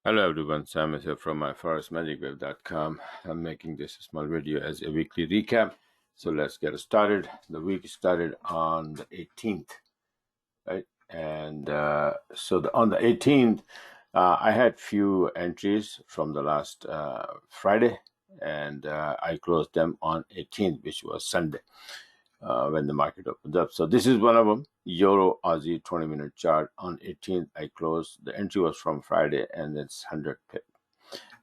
Hello everyone, Sam here from my forexmagicweb.com. I'm making this small video as a weekly recap. So let's get started. The week started on the 18th, right? And on the 18th, I had few entries from the last Friday, and I closed them on 18th, which was Sunday. When the market opens up. So this is one of them, Euro Aussie 20-minute chart on 18th. I closed. The entry was from Friday and it's 100 pip.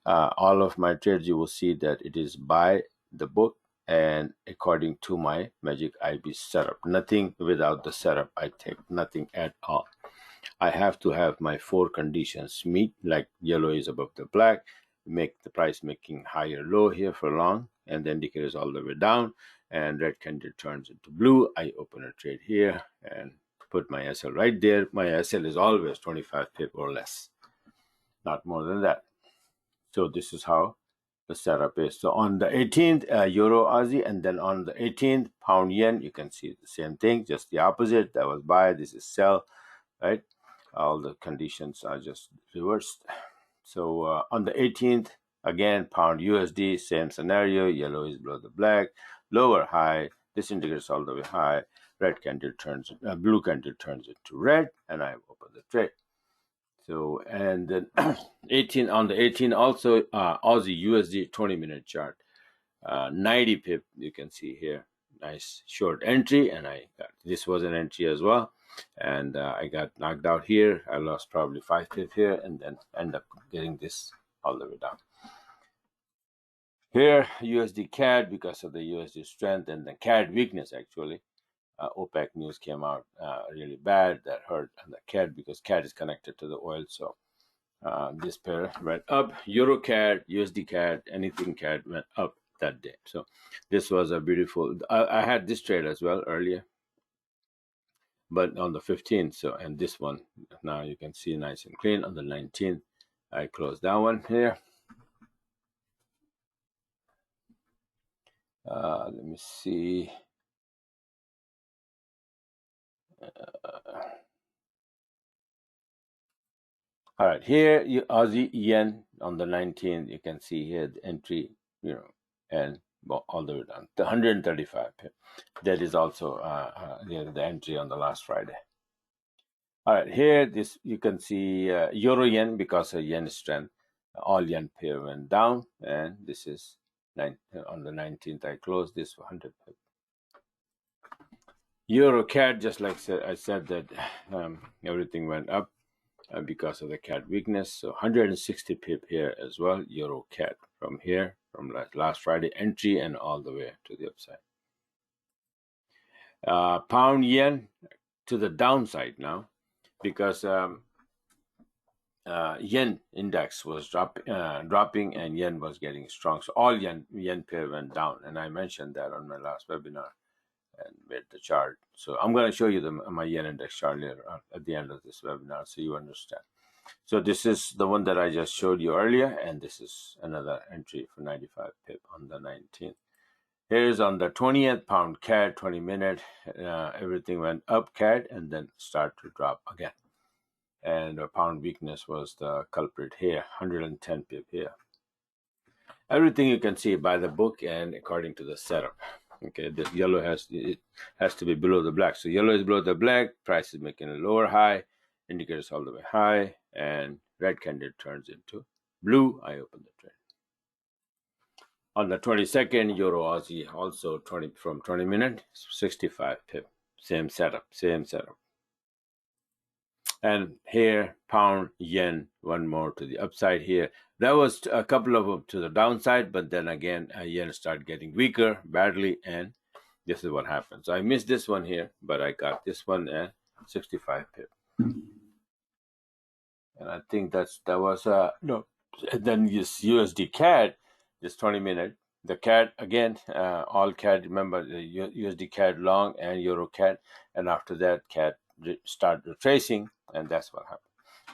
All of my trades, you will see that it is by the book and according to my Magic IB setup. Nothing without the setup. I take nothing at all. I have to have my 4 conditions meet, like yellow is above the black, make the price making higher low here for long, and the indicator is all the way down, and red candle turns into blue. I open a trade here and put my SL right there. My SL is always 25 pip or less, not more than that. So this is how the setup is. So on the 18th, Euro Aussie, and then on the 18th, Pound Yen, you can see the same thing, just the opposite. That was buy, this is sell, right? All the conditions are just reversed. So on the 18th, again, Pound USD, same scenario. Yellow is below the black, lower high. This indicator is all the way high. Red candle turns, blue candle turns into red, and I open the trade. So, and then 18 on the 18th also, Aussie USD 20-minute chart, 90 pip. You can see here, nice short entry, and I got this was an entry as well. And I got knocked out here. I lost probably 5 pip here, and then end up getting this all the way down. Here, USDCAD, because of the USD strength and the CAD weakness, actually. OPEC news came out really bad. That hurt on the CAD because CAD is connected to the oil. So this pair went up. EURCAD, USDCAD, anything CAD went up that day. So this was a beautiful. I had this trade as well earlier, but on the 15th. So, and this one now you can see nice and clean. On the 19th, I closed that one here. Let me see. All right, here Aussie yen on the 19th. You can see here the entry, and all the way down to 135 pip. That is also the entry on the last Friday. All right, here this you can see euro yen, because of yen strength, all yen pair went down, and this is on the 19th. I closed this for 100 pip. EURCAD, just like I said that everything went up because of the CAD weakness. So 160 pip here as well. EURCAD from here, from last Friday entry, and all the way to the upside. Pound yen to the downside now, because yen index was dropping and yen was getting strong. So all yen pair went down, and I mentioned that on my last webinar and made the chart. So I'm going to show you my yen index chart later on at the end of this webinar, so you understand. So this is the one that I just showed you earlier, and this is another entry for 95 pip on the 19th. Here's on the 20th, pound CAD 20-minute. Everything went up CAD and then start to drop again. And the pound weakness was the culprit here, 110 pip here. Everything you can see by the book and according to the setup. Okay, this yellow has to be below the black. So yellow is below the black, price is making a lower high, indicators all the way high, and red candle turns into blue. I open the trade. On the 22nd, Euro Aussie also from 20-minute, 65 pip. Same setup. And here, pound yen, one more to the upside here. That was a couple of them to the downside, but then again, yen started getting weaker badly, and this is what happened. So I missed this one here, but I got this one at 65 pip. And I think that was no. And then this USDCAD, this 20-minute, the CAD again, all CAD. Remember the USDCAD long and EURCAD, and after that CAD start retracing, and that's what happened.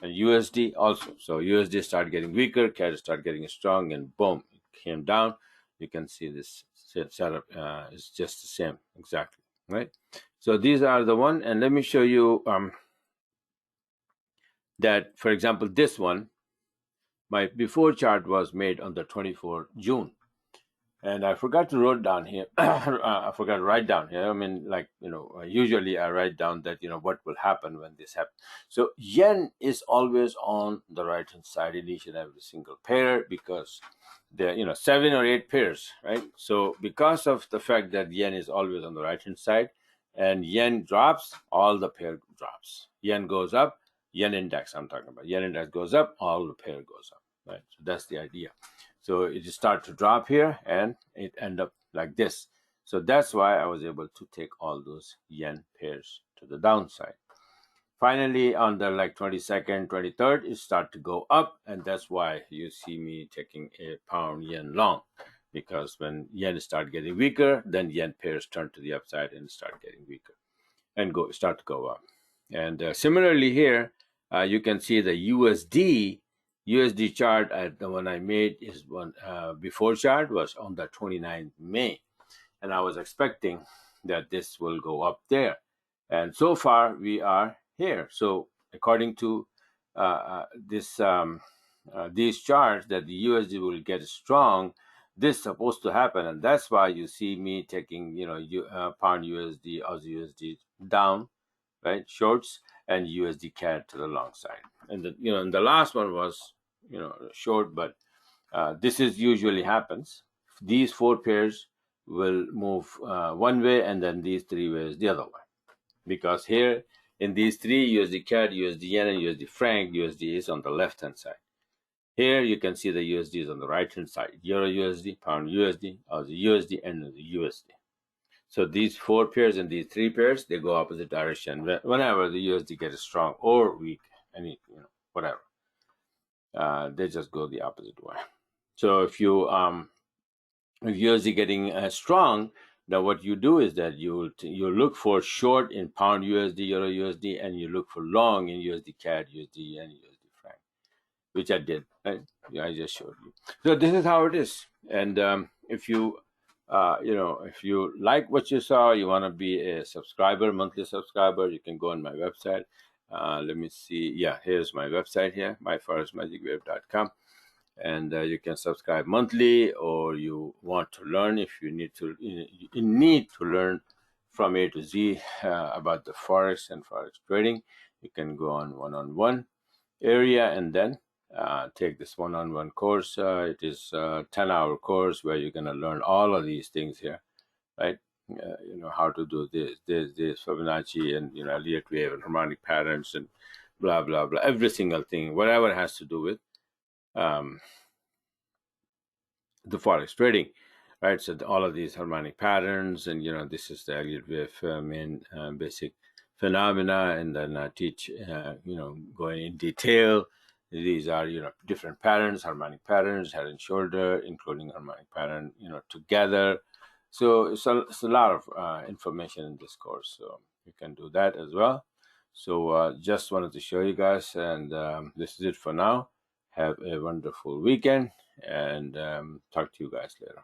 And USD also. So USD started getting weaker, CAD started getting strong, and boom, it came down. You can see this setup is just the same exactly, right? So these are the one, and let me show you that, for example, this one My before chart was made on the 24th June. And I forgot to write down here. I forgot to write down here. I mean, like, usually I write down that, what will happen when this happens. So yen is always on the right-hand side in each and every single pair because there are, 7 or 8 pairs, right? So because of the fact that yen is always on the right-hand side and yen drops, all the pair drops. Yen goes up, yen index I'm talking about. Yen index goes up, all the pair goes up, right? So that's the idea. So it start to drop here and it end up like this. So that's why I was able to take all those yen pairs to the downside. Finally, on the 22nd, 23rd, it start to go up. And that's why you see me taking a pound yen long. Because when yen start getting weaker, then yen pairs turn to the upside and start getting weaker and start to go up. And similarly here, you can see the USD chart, the one I made is one before chart was on the 29th May. And I was expecting that this will go up there. And so far we are here. So according to these charts that the USD will get strong, this is supposed to happen. And that's why you see me taking, pound USD, Aussie USD down, right? Shorts and USDCAD to the long side. And and the last one was, short, but this is usually happens. These 4 pairs will move one way and then these 3 ways the other way. Because here in these 3, USDCAD, USD yen, and USD franc, USD is on the left-hand side. Here you can see the USD is on the right-hand side. Euro USD, pound USD, Aussie USD, and the USD. So these 4 pairs and these 3 pairs, they go opposite direction. Whenever the USD gets strong or weak, whatever, they just go the opposite way. So if USD getting strong, then what you do is that you look for short in pound USD, Euro USD, and you look for long in USD CAD, USD, and USD franc, which I did. Right? Yeah, I just showed you. So this is how it is. And if you like what you saw, you want to be a subscriber, monthly subscriber, you can go on my website. Let me see. Yeah, here's my website here, myforexmagicwave.com. And you can subscribe monthly, or you want to learn, if you need to learn from A to Z about the Forex and Forex trading, you can go on one-on-one area and then take this one-on-one course. It is a 10-hour course where you're going to learn all of these things here, right? How to do this Fibonacci and Elliott wave and harmonic patterns and blah blah blah, every single thing, whatever has to do with the Forex trading, right? So all of these harmonic patterns, and this is the Elliott wave main basic phenomena, and then I teach going in detail. These are different patterns, harmonic patterns, head and shoulder, including harmonic pattern together. So it's a lot of information in this course, so you can do that as well. So just wanted to show you guys, and this is it for now. Have a wonderful weekend, and talk to you guys later.